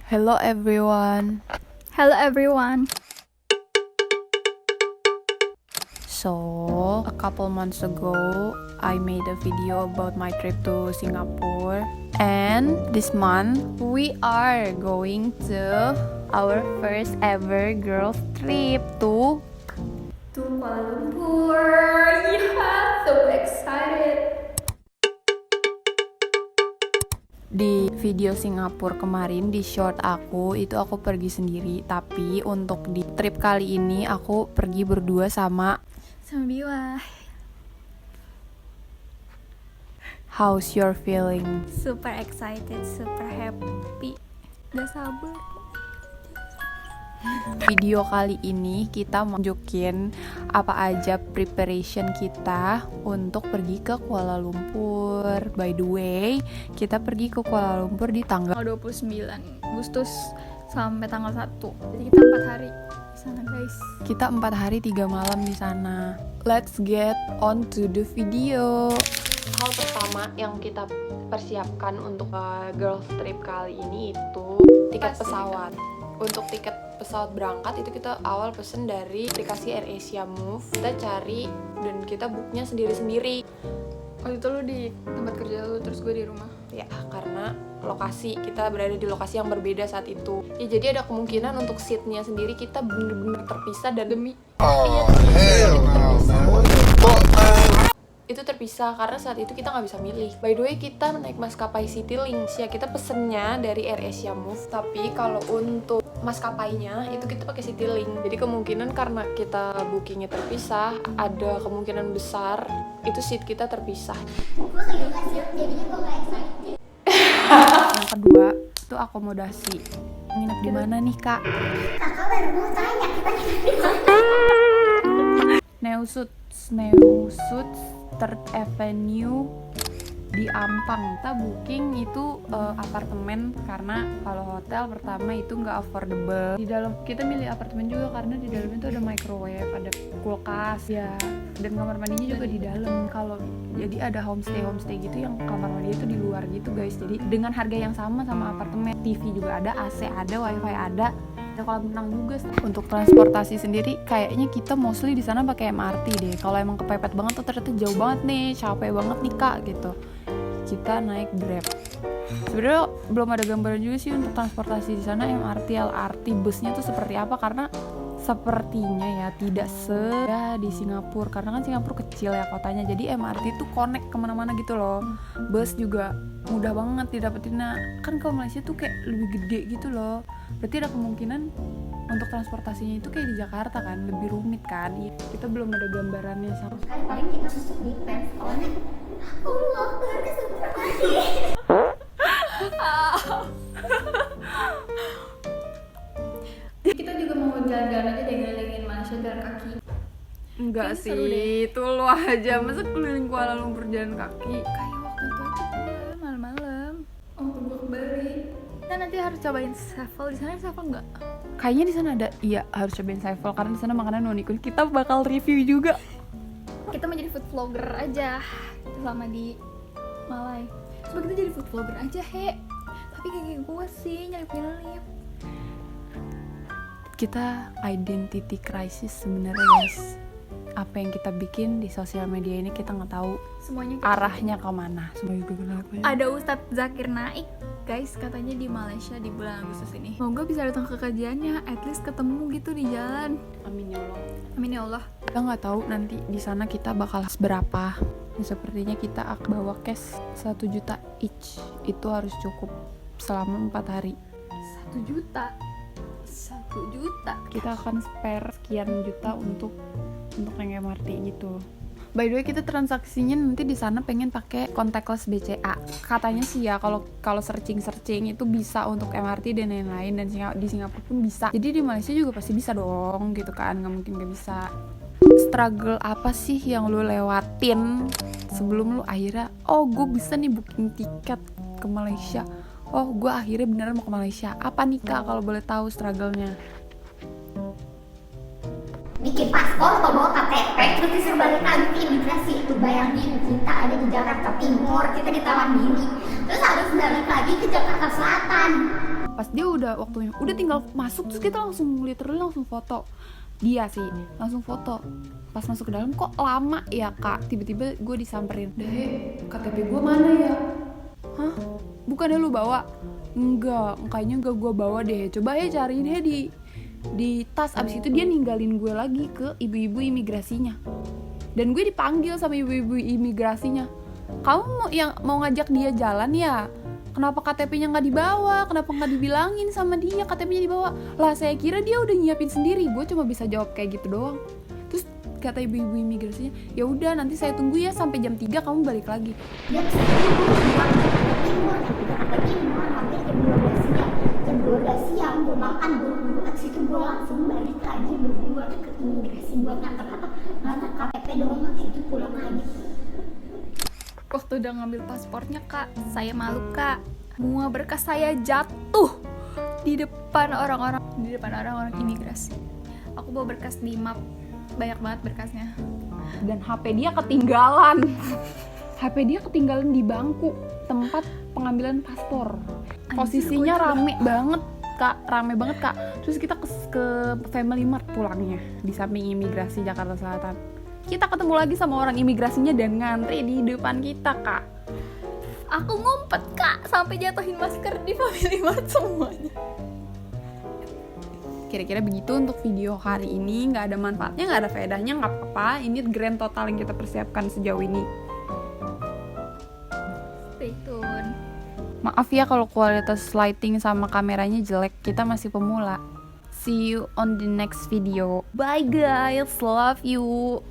Hello everyone. Hello everyone. So, a couple months ago, I made a video about my trip to Singapore. And this month, we are going to our first ever girls trip to Kuala Lumpur. Yeah, so excited. Di video Singapura kemarin, di short aku pergi sendiri. Tapi untuk di trip kali ini aku pergi berdua sama Biwa. How's your feeling? Super excited, super happy. Gak sabar. Video kali ini kita mau tunjukin apa aja preparation kita untuk pergi ke Kuala Lumpur. By the way, kita pergi ke Kuala Lumpur di tanggal 29 Agustus sampai tanggal 1. Jadi kita 4 hari di sana, guys. Kita 4 hari 3 malam di sana. Let's get on to the video. Hal pertama yang kita persiapkan untuk girls trip kali ini itu tiket pesawat. Untuk tiket pesawat berangkat itu kita awal pesen dari aplikasi AirAsia Move. Kita cari dan kita booknya sendiri-sendiri. Waktu itu lu di tempat kerja lu, terus gue di rumah. Ya, karena lokasi, kita berada di lokasi yang berbeda saat itu. Ya, jadi ada kemungkinan untuk seatnya sendiri kita bener-bener terpisah dan demi itu terpisah karena saat itu kita nggak bisa milih. By the way, kita naik maskapai Citylink ya, kita pesennya dari AirAsia Move. Tapi kalau untuk maskapainya itu kita pakai Citylink. Jadi kemungkinan karena kita bookingnya terpisah, ada kemungkinan besar itu seat kita terpisah. Yang kedua itu akomodasi. Nginep di mana nih, Kak? Kakak baru mau tanya, kita nginep di mana? Snowsuits Third Avenue di Ampang. Kita booking itu apartemen karena kalau hotel pertama itu nggak affordable. Di dalam kita milih apartemen juga karena di dalam itu ada microwave, ada kulkas ya, dan kamar mandinya juga di dalam. Kalau jadi ada homestay gitu yang kamar mandi itu di luar gitu, guys. Jadi dengan harga yang sama apartemen, TV juga ada, AC ada, wifi ada kolam renang juga. Untuk transportasi sendiri kayaknya kita mostly di sana pakai MRT deh. Kalau emang kepepet banget tuh ternyata jauh banget nih, capek banget nih Kak gitu, kita naik Grab. Sebenarnya belum ada gambaran juga sih untuk transportasi di sana, MRT, LRT, busnya tuh seperti apa, karena sepertinya ya tidak di Singapura, karena kan Singapura kecil ya kotanya, jadi MRT tuh connect kemana-mana gitu loh. Bus juga mudah banget didapetin. Nah, kan kalau Malaysia tuh kayak lebih gede gitu loh, berarti ada kemungkinan untuk transportasinya itu kayak di Jakarta kan, lebih rumit kan. Kita belum ada gambarannya sama. Paling kita susuk di pens, soalnya Allah, keluarga super lagi. Kita juga mau jalan-jalan aja deh, ngelilingin Malaysia jalan kaki. Enggak Kayaknya seru deh. sih, itu lo aja masa keliling Kuala Lumpur jalan kaki. Kayak waktu itu aja gue malam-malam. Oh, gue kebalik. Kita nanti harus cobain shuffle. Di sana shuffle nggak? Kayaknya di sana ada, iya harus cobain sevel karena di sana makanan unik-unik. Kita bakal review juga. Kita mau jadi food vlogger aja selama di Malai. Coba kita jadi food vlogger aja, Tapi kayak gue sih nyelip-nyelip. Kita identity crisis sebenarnya, guys. Apa yang kita bikin di sosial media ini kita nggak tahu Semuanya kita arahnya kemana. Semua juga kenapa ya? Ada Ustadz Zakir Naik, guys, katanya di Malaysia di bulan Agustus ini. Semoga bisa datang ke kajiannya, at least ketemu gitu di jalan. Amin ya Allah. Amin ya Allah. Kita nggak tahu nanti di sana kita bakal berapa. Ya, sepertinya kita akan bawa cash 1 juta each. Itu harus cukup selama 4 hari. 1 juta. 1 juta. Kita akan spare sekian juta untuk naik MRT gitu. By the way, kita transaksinya nanti di sana pengen pakai contactless BCA. Katanya sih ya, kalau searching itu bisa untuk MRT dan lain-lain, dan di Singapura pun bisa. Jadi di Malaysia juga pasti bisa dong gitu kan, nggak mungkin nggak bisa. Struggle apa sih yang lu lewatin sebelum lu akhirnya gue bisa nih booking tiket ke Malaysia, gue akhirnya beneran mau ke Malaysia. Apa nih Kak kalau boleh tahu struggle-nya? Bikin paspor atau bawa KTP, terus disuruh balik lagi ke imigrasi. Lu bayangin, kita ada di Jakarta Timur, kita di Taman Mini, terus harus balik lagi ke Jakarta Selatan. Pas dia udah waktunya, udah tinggal masuk, terus kita langsung literally langsung foto. Dia sih langsung foto. Pas masuk ke dalam kok lama ya kak, tiba-tiba gue disamperin, deh KTP gue mana ya? Hah? Bukannya lu bawa? Enggak, kayaknya enggak gue bawa deh. Coba ya cariin deh di tas. Abis itu dia ninggalin gue lagi ke ibu-ibu imigrasinya. Dan gue dipanggil sama ibu-ibu imigrasinya. Kamu mau ngajak dia jalan ya? Kenapa KTP-nya nggak dibawa? Kenapa nggak dibilangin sama dia KTP-nya dibawa? Lah saya kira dia udah nyiapin sendiri. Gue cuma bisa jawab kayak gitu doang. Terus kata ibu-ibu imigrasinya, ya udah nanti saya tunggu ya sampai jam 3 kamu balik lagi. Jam 10 gue bilang timur, sampai timur hampir jam 12 siang gue makan buru-buru. Abis itu gue langsung balik lagi buru-buru ke imigrasi buat ngantar KTP doang. Abis itu pulang lagi. Waktu udah ngambil paspornya kak, saya malu kak. Semua berkas saya jatuh di depan orang-orang imigrasi. Aku bawa berkas di map, banyak banget berkasnya. Dan HP dia ketinggalan. HP dia ketinggalan di bangku tempat pengambilan paspor. Posisinya rame banget kak. Terus kita ke Family Mart pulangnya di samping imigrasi Jakarta Selatan. Kita ketemu lagi sama orang imigrasinya dan ngantri di depan kita kak. Aku ngumpet kak sampai jatuhin masker di Family Mart semuanya. Kira-kira begitu untuk video hari ini. Nggak ada manfaatnya, nggak ada faedahnya, nggak apa-apa. Ini grand total yang kita persiapkan sejauh ini. Stay tune. Maaf ya kalau kualitas lighting sama kameranya jelek, kita masih pemula. See you on the next video. Bye guys, love you.